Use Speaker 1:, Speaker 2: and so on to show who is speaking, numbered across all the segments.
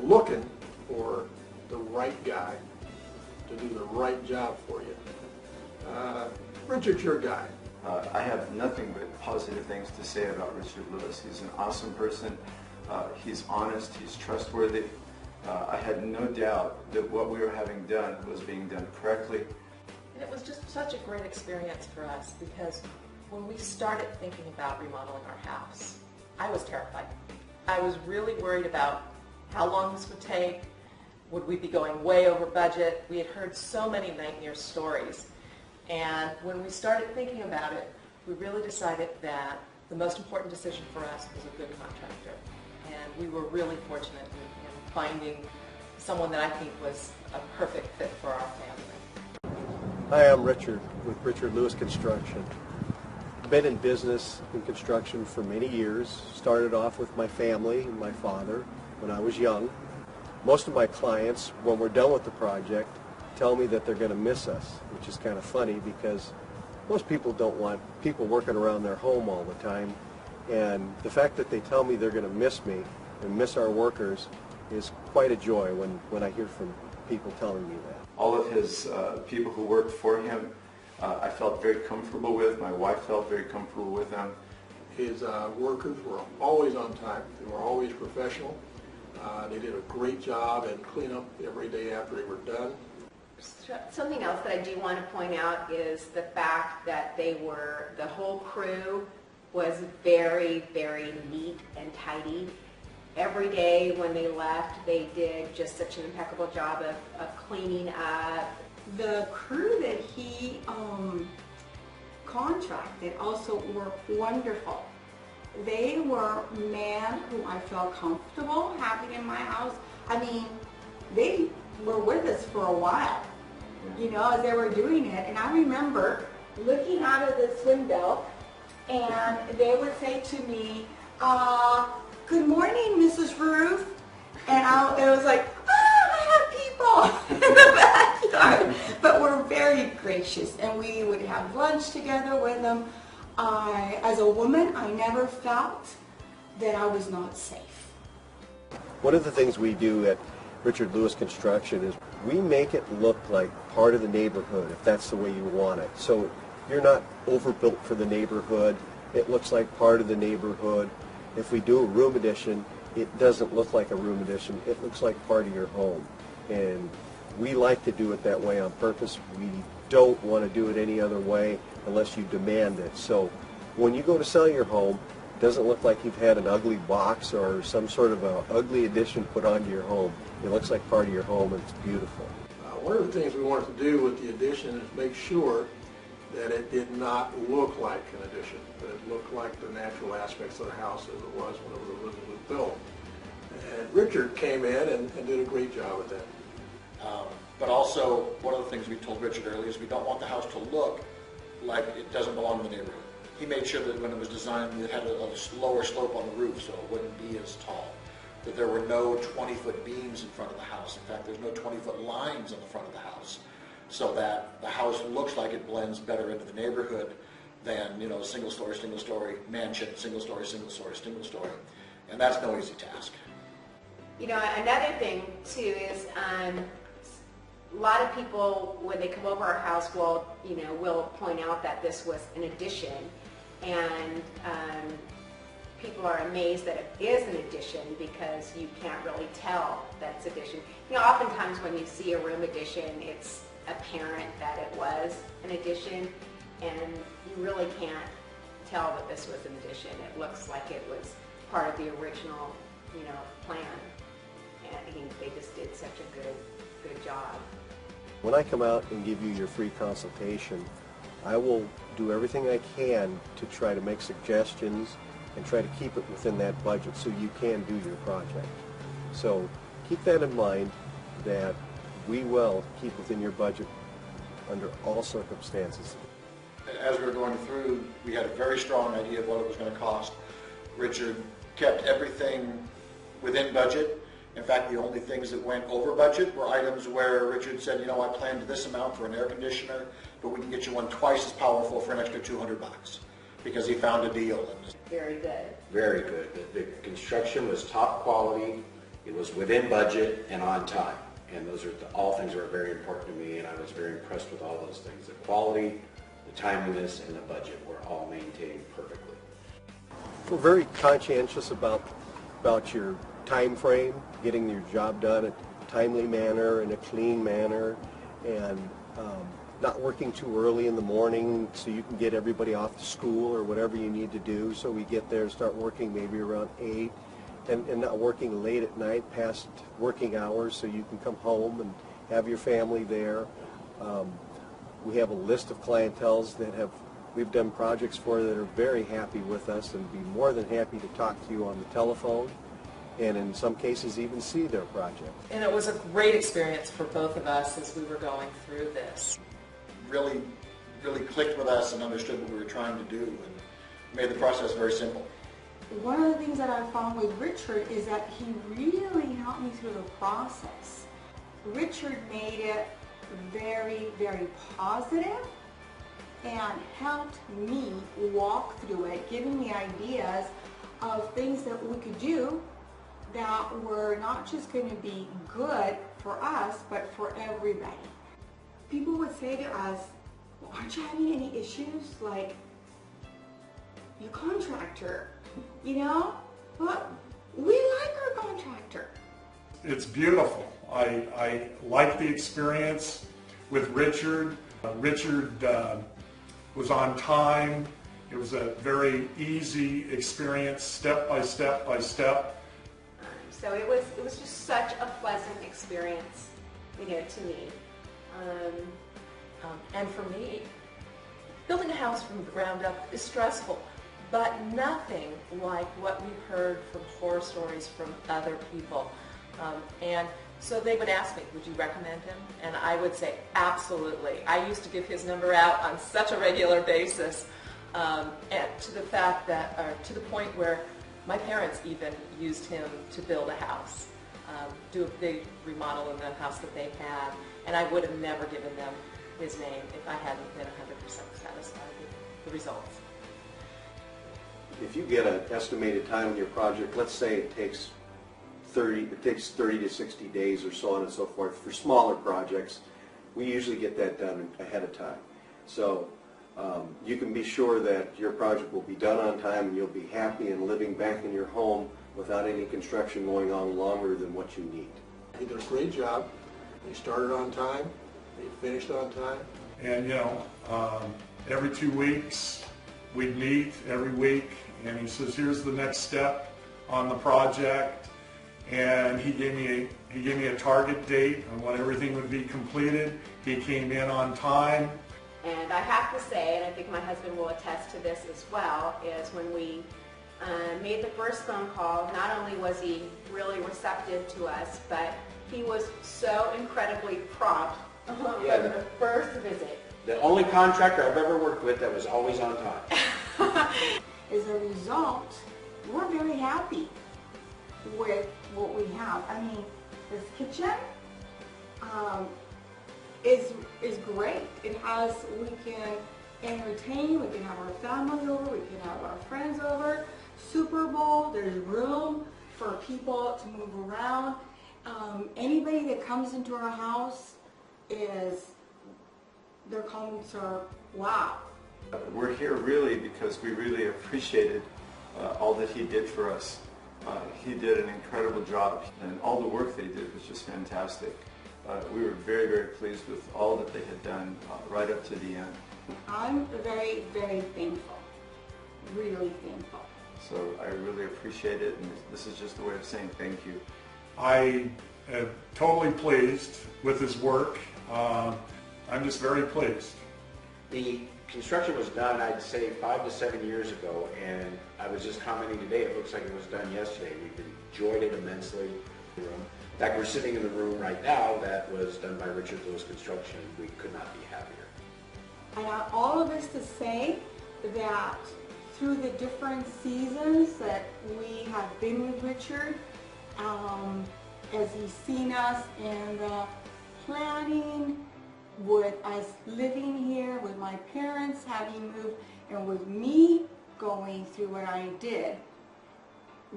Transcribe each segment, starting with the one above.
Speaker 1: looking for the right guy to do the right job for you, Richard's your guy.
Speaker 2: I have nothing but positive things to say about Richard Lewis. He's an awesome person. He's honest. He's trustworthy. I had no doubt that what we were having done was being done correctly.
Speaker 3: And it was just such a great experience for us because when we started thinking about remodeling our house, I was terrified. I was really worried about how long this would take. Would we be going way over budget? We had heard so many nightmare stories. And when we started thinking about it, we really decided that the most important decision for us was a good contractor. And we were really fortunate in finding someone that I think was a perfect fit for our family.
Speaker 4: Hi, I'm Richard with Richard Lewis Construction. Been in business in construction for many years. Started off with my family and my father when I was young. Most of my clients, when we're done with the project, tell me that they're going to miss us, which is kind of funny because most people don't want people working around their home all the time. And the fact that they tell me they're going to miss me and miss our workers is quite a joy when I hear from people telling me that.
Speaker 2: All of his people who worked for him, I felt very comfortable with. My wife felt very comfortable with them.
Speaker 1: His workers were always on time. They were always professional. They did a great job and clean up every day after they were done.
Speaker 5: Something else that I do want to point out is the fact that the whole crew was very, very neat and tidy. Every day when they left, they did just such an impeccable job of cleaning up.
Speaker 6: The crew that he contracted also were wonderful. They were men who I felt comfortable having in my house. I mean, they were with us for a while, you know, as they were doing it. And I remember looking out of this window and they would say to me, "Good morning, Mrs. Ruth." And it was like, I have people in the backyard. But we're very gracious, and we would have lunch together with them. As a woman, I never felt that I was not safe.
Speaker 4: One of the things we do at Richard Lewis Construction is we make it look like part of the neighborhood, if that's the way you want it. So you're not overbuilt for the neighborhood. It looks like part of the neighborhood. If we do a room addition, it doesn't look like a room addition. It looks like part of your home. And we like to do it that way on purpose. We don't want to do it any other way unless you demand it. So when you go to sell your home, it doesn't look like you've had an ugly box or some sort of an ugly addition put onto your home. It looks like part of your home, and it's beautiful.
Speaker 1: One of the things we wanted to do with the addition is make sure that it did not look like an addition, that it looked like the natural aspects of the house as it was when it was originally built. And Richard came in and did a great job with that.
Speaker 7: But also, one of the things we told Richard earlier is we don't want the house to look like it doesn't belong in the neighborhood. He made sure that when it was designed, it had a lower slope on the roof so it wouldn't be as tall. That there were no 20-foot beams in front of the house. In fact, there's no 20-foot lines on the front of the house. So that the house looks like it blends better into the neighborhood than, you know, single story mansion, single story. And that's no easy task.
Speaker 5: You know, another thing too is a lot of people, when they come over our house, will point out that this was an addition, and people are amazed that it is an addition because you can't really tell that's addition. You know, oftentimes when you see a room addition, it's apparent that it was an addition, and you really can't tell that this was an addition. It looks like it was part of the original, plan, and they just did such a good job.
Speaker 4: When I come out and give you your free consultation, I will do everything I can to try to make suggestions and try to keep it within that budget so you can do your project. So keep that in mind, that we will keep within your budget under all circumstances.
Speaker 7: As we were going through, we had a very strong idea of what it was going to cost. Richard kept everything within budget. In fact, the only things that went over budget were items where Richard said, I planned this amount for an air conditioner, but we can get you one twice as powerful for an extra $200, because he found a deal.
Speaker 5: Very good.
Speaker 8: Very good. The construction was top quality. It was within budget and on time. And those are all things that are very important to me, and I was very impressed with all those things. The quality, the timeliness, and the budget were all maintained perfectly.
Speaker 4: We're very conscientious about your time frame, getting your job done in a timely manner, in a clean manner, and not working too early in the morning so you can get everybody off to school or whatever you need to do. So we get there and start working maybe around 8, and not working late at night past working hours so you can come home and have your family there. We have a list of clienteles that we've done projects for that are very happy with us and be more than happy to talk to you on the telephone, and in some cases even see their project.
Speaker 3: And it was a great experience for both of us as we were going through this.
Speaker 7: Really clicked with us and understood what we were trying to do and made the process very simple.
Speaker 6: One of the things that I found with Richard is that he really helped me through the process. Richard made it very, very positive and helped me walk through it, giving me ideas of things that we could do that were not just going to be good for us, but for everybody. People would say to us, well, aren't you having any issues? Like, your contractor, you know? Well, we like our contractor.
Speaker 9: It's beautiful. I like the experience with Richard. Richard was on time. It was a very easy experience, step by step by step.
Speaker 5: So it was just such a pleasant experience, you know, to me.
Speaker 3: And for me, building a house from the ground up is stressful, but nothing like what we heard from horror stories from other people. And so they would ask me, would you recommend him? And I would say, absolutely. I used to give his number out on such a regular basis, and to the fact that, or to the point where my parents even used him to build a house, do a big remodel in the house that they had, and I would have never given them his name if I hadn't been 100% satisfied with the results.
Speaker 4: If you get an estimated time on your project, let's say it takes 30 to 60 days or so on and so forth. For smaller projects, we usually get that done ahead of time. So you can be sure that your project will be done on time and you'll be happy and living back in your home without any construction going on longer than what you need.
Speaker 1: He did a great job. He started on time. He finished on time.
Speaker 9: And you know, every 2 weeks we'd meet every week, and he says, here's the next step on the project. And he gave me a target date on when everything would be completed. He came in on time.
Speaker 5: And I have to say, and I think my husband will attest to this as well, is when we made the first phone call, not only was he really receptive to us, but he was so incredibly prompt from the first visit.
Speaker 8: The only contractor I've ever worked with that was always on time.
Speaker 6: As a result, we're very happy with what we have. I mean, this kitchen is great. It has, we can entertain, we can have our families over, we can have our friends over. Super Bowl, there's room for people to move around. Anybody that comes into our house their comments are, wow.
Speaker 2: We're here really because we really appreciated all that he did for us. He did an incredible job, and all the work they did was just fantastic. We were very, very pleased with all that they had done right up to the end.
Speaker 6: I'm very, very thankful, really thankful.
Speaker 2: So I really appreciate it, and this is just a way of saying thank you.
Speaker 9: I am totally pleased with his work. I'm just very pleased.
Speaker 8: The construction was done, I'd say, 5 to 7 years ago, and I was just commenting today, it looks like it was done yesterday. We've enjoyed it immensely. In fact, we're sitting in the room right now that was done by Richard Lewis Construction. We could not be happier.
Speaker 6: And all of this to say that through the different seasons that we have been with Richard, as he's seen us in the planning, with us living here, with my parents having moved, and with me going through what I did,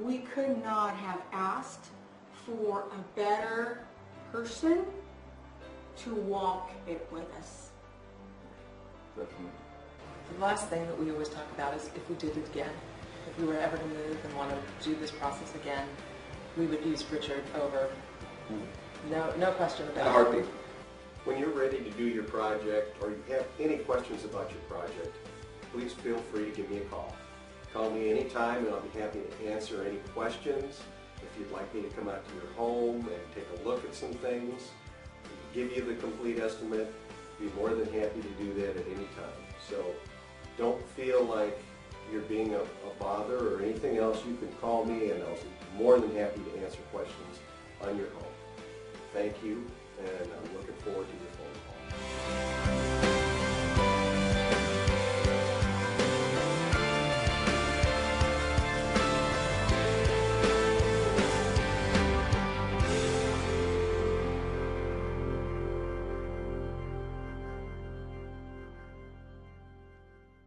Speaker 6: we could not have asked for a better person to walk it with us.
Speaker 2: Definitely.
Speaker 3: The last thing that we always talk about is if we did it again, if we were ever to move and want to do this process again, we would use Richard over. No question about it.
Speaker 7: In a heartbeat.
Speaker 4: When you're ready to do your project or you have any questions about your project, please feel free to give me a call. Call me anytime and I'll be happy to answer any questions. If you'd like me to come out to your home and take a look at some things, give you the complete estimate, be more than happy to do that at any time. So don't feel like you're being a bother or anything else. You can call me and I'll be more than happy to answer questions on your home. Thank you, and I'm looking forward to your phone.